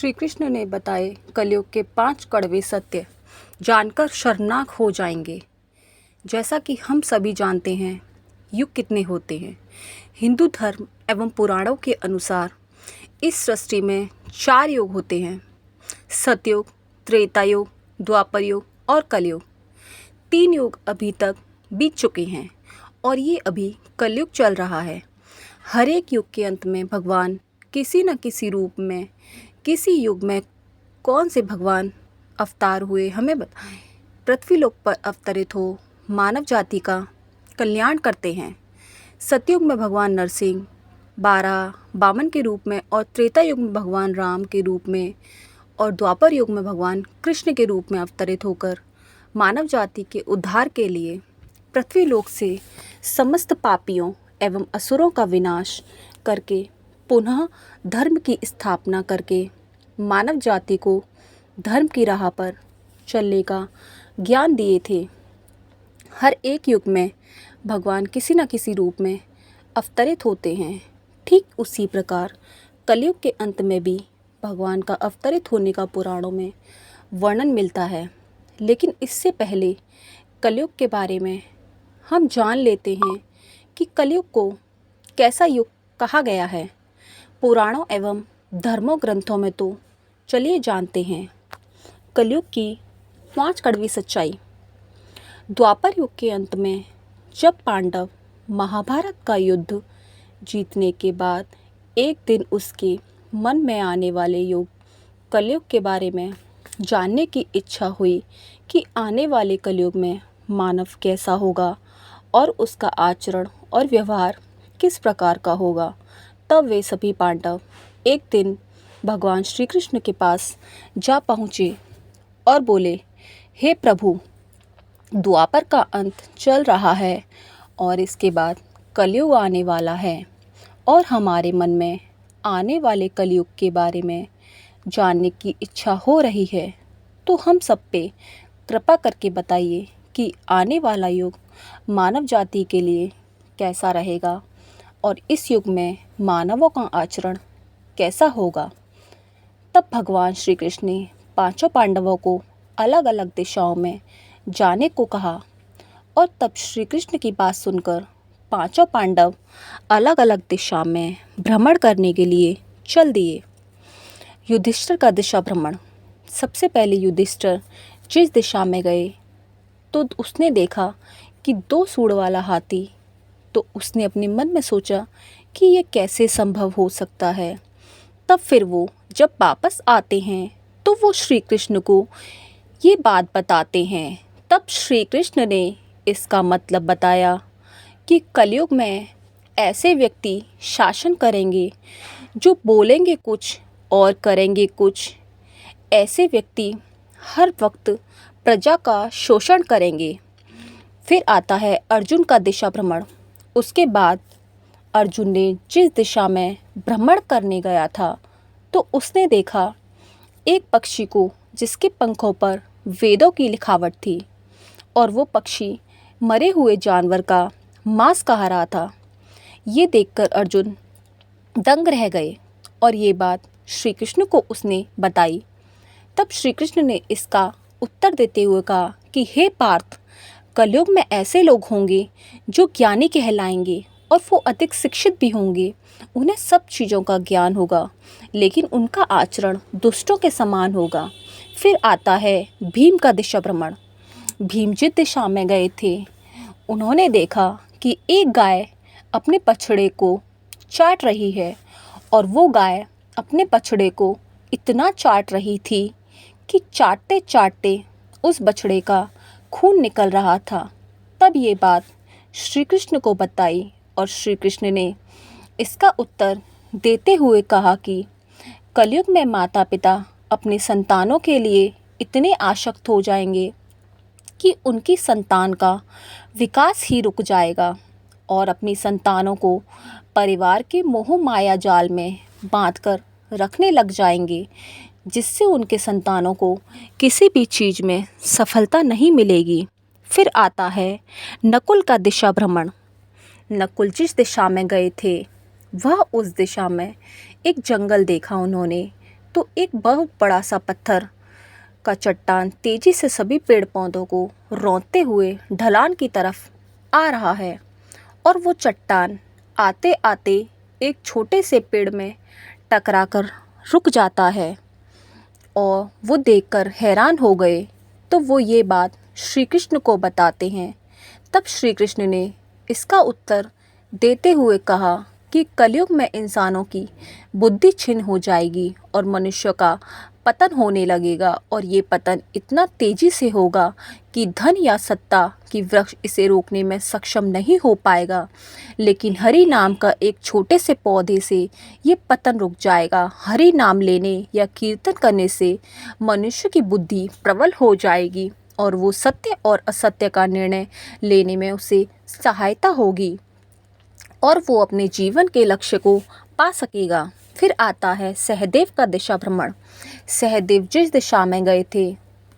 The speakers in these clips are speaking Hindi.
श्री कृष्ण ने बताए कलयुग के 5 कड़वे सत्य जानकर शर्मनाक हो जाएंगे। जैसा कि हम सभी जानते हैं, युग कितने होते हैं। हिंदू धर्म एवं पुराणों के अनुसार इस सृष्टि में 4 युग होते हैं: सतयुग, त्रेता युग, द्वापर युग और कलयुग। 3 युग अभी तक बीत चुके हैं और ये अभी कलयुग चल रहा है। हर एक युग के अंत में भगवान किसी न किसी रूप में, किसी युग में कौन से भगवान अवतार हुए हमें बताएं। पृथ्वी लोक पर अवतरित हो मानव जाति का कल्याण करते हैं। सतयुग में भगवान नरसिंह 12 वामन के रूप में और त्रेता युग में भगवान राम के रूप में और द्वापर युग में भगवान कृष्ण के रूप में अवतरित होकर मानव जाति के उद्धार के लिए पृथ्वी लोक से समस्त पापियों एवं असुरों का विनाश करके पुनः धर्म की स्थापना करके मानव जाति को धर्म की राह पर चलने का ज्ञान दिए थे। हर एक युग में भगवान किसी न किसी रूप में अवतरित होते हैं। ठीक उसी प्रकार कलयुग के अंत में भी भगवान का अवतरित होने का पुराणों में वर्णन मिलता है। लेकिन इससे पहले कलयुग के बारे में हम जान लेते हैं कि कलयुग को कैसा युग कहा गया है। पुराणों एवं धर्मों ग्रंथों में तो चलिए जानते हैं कलयुग की 5 कड़वी सच्चाई। द्वापर युग के अंत में जब पांडव महाभारत का युद्ध जीतने के बाद एक दिन उसके मन में आने वाले युग कलयुग के बारे में जानने की इच्छा हुई कि आने वाले कलयुग में मानव कैसा होगा और उसका आचरण और व्यवहार किस प्रकार का होगा। तब वे सभी पांडव एक दिन भगवान श्री कृष्ण के पास जा पहुँचे और बोले, हे प्रभु, द्वापर का अंत चल रहा है और इसके बाद कलयुग आने वाला है और हमारे मन में आने वाले कलयुग के बारे में जानने की इच्छा हो रही है। तो हम सब पे कृपा करके बताइए कि आने वाला युग मानव जाति के लिए कैसा रहेगा और इस युग में मानवों का आचरण कैसा होगा। तब भगवान श्री कृष्ण ने 5 पांडवों को अलग अलग दिशाओं में जाने को कहा और तब श्री कृष्ण की बात सुनकर 5 पांडव अलग अलग दिशा में भ्रमण करने के लिए चल दिए। युधिष्ठिर का दिशा भ्रमण। सबसे पहले युधिष्ठिर जिस दिशा में गए तो उसने देखा कि 2 सूंड वाला हाथी। तो उसने अपने मन में सोचा कि ये कैसे संभव हो सकता है। तब फिर वो जब वापस आते हैं तो वो श्री कृष्ण को ये बात बताते हैं। तब श्री कृष्ण ने इसका मतलब बताया कि कलयुग में ऐसे व्यक्ति शासन करेंगे जो बोलेंगे कुछ और करेंगे कुछ। ऐसे व्यक्ति हर वक्त प्रजा का शोषण करेंगे। फिर आता है अर्जुन का दिशा भ्रमण। उसके बाद अर्जुन ने जिस दिशा में भ्रमण करने गया था तो उसने देखा एक पक्षी को जिसके पंखों पर वेदों की लिखावट थी और वो पक्षी मरे हुए जानवर का मांस खा रहा था। ये देखकर अर्जुन दंग रह गए और ये बात श्री कृष्ण को उसने बताई। तब श्री कृष्ण ने इसका उत्तर देते हुए कहा कि हे पार्थ, कलयुग में ऐसे लोग होंगे जो ज्ञानी कहलाएंगे और वो अधिक शिक्षित भी होंगे। उन्हें सब चीज़ों का ज्ञान होगा लेकिन उनका आचरण दुष्टों के समान होगा। फिर आता है भीम का दिशा भ्रमण। भीम जिस दिशा में गए थे उन्होंने देखा कि एक गाय अपने बछड़े को चाट रही है और वो गाय अपने बछड़े को इतना चाट रही थी कि चाटते चाटते उस बछड़े का खून निकल रहा था। तब ये बात श्री कृष्ण को बताई और श्री कृष्ण ने इसका उत्तर देते हुए कहा कि कलयुग में माता पिता अपने संतानों के लिए इतने आसक्त हो जाएंगे कि उनकी संतान का विकास ही रुक जाएगा और अपनी संतानों को परिवार के मोह माया जाल में बांधकर रखने लग जाएंगे, जिससे उनके संतानों को किसी भी चीज़ में सफलता नहीं मिलेगी। फिर आता है नकुल का दिशा भ्रमण। नकुल जिस दिशा में गए थे वह उस दिशा में एक जंगल देखा उन्होंने तो एक बहुत बड़ा सा पत्थर का चट्टान तेजी से सभी पेड़ पौधों को रौंदते हुए ढलान की तरफ आ रहा है। और वो चट्टान आते आते एक छोटे से पेड़ में टकराकर रुक जाता है और वो देखकर हैरान हो गए। तो वो ये बात श्री कृष्ण को बताते हैं। तब श्री कृष्ण ने इसका उत्तर देते हुए कहा कि कलयुग में इंसानों की बुद्धि क्षीण हो जाएगी और मनुष्य का पतन होने लगेगा, और ये पतन इतना तेजी से होगा कि धन या सत्ता की वृक्ष इसे रोकने में सक्षम नहीं हो पाएगा। लेकिन हरि नाम का एक छोटे से पौधे से ये पतन रुक जाएगा। हरि नाम लेने या कीर्तन करने से मनुष्य की बुद्धि प्रबल हो जाएगी और वो सत्य और असत्य का निर्णय लेने में उसे सहायता होगी और वो अपने जीवन के लक्ष्य को पा सकेगा। फिर आता है सहदेव का दिशा भ्रमण। सहदेव जिस दिशा में गए थे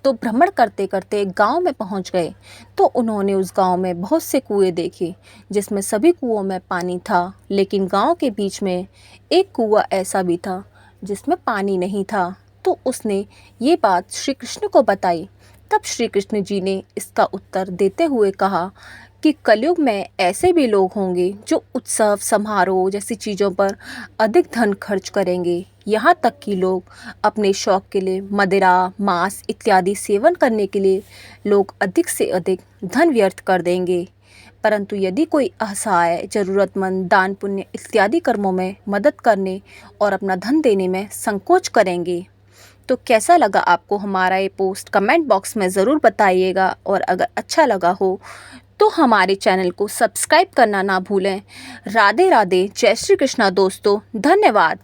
तो भ्रमण करते करते एक गांव में पहुंच गए। तो उन्होंने उस गांव में बहुत से कुएं देखे जिसमें सभी कुओं में पानी था, लेकिन गांव के बीच में एक कुआं ऐसा भी था जिसमें पानी नहीं था। तो उसने ये बात श्री कृष्ण को बताई। तब श्री कृष्ण जी ने इसका उत्तर देते हुए कहा कि कलयुग में ऐसे भी लोग होंगे जो उत्सव समारोह जैसी चीज़ों पर अधिक धन खर्च करेंगे। यहाँ तक कि लोग अपने शौक़ के लिए मदिरा, मांस इत्यादि सेवन करने के लिए लोग अधिक से अधिक धन व्यर्थ कर देंगे। परंतु यदि कोई असहाय, ज़रूरतमंद, दान पुण्य इत्यादि कर्मों में मदद करने और अपना धन देने में संकोच करेंगे। तो कैसा लगा आपको हमारा ये पोस्ट, कमेंट बॉक्स में ज़रूर बताइएगा। और अगर अच्छा लगा हो तो हमारे चैनल को सब्सक्राइब करना ना भूलें। राधे राधे, जय श्री कृष्णा दोस्तों, धन्यवाद।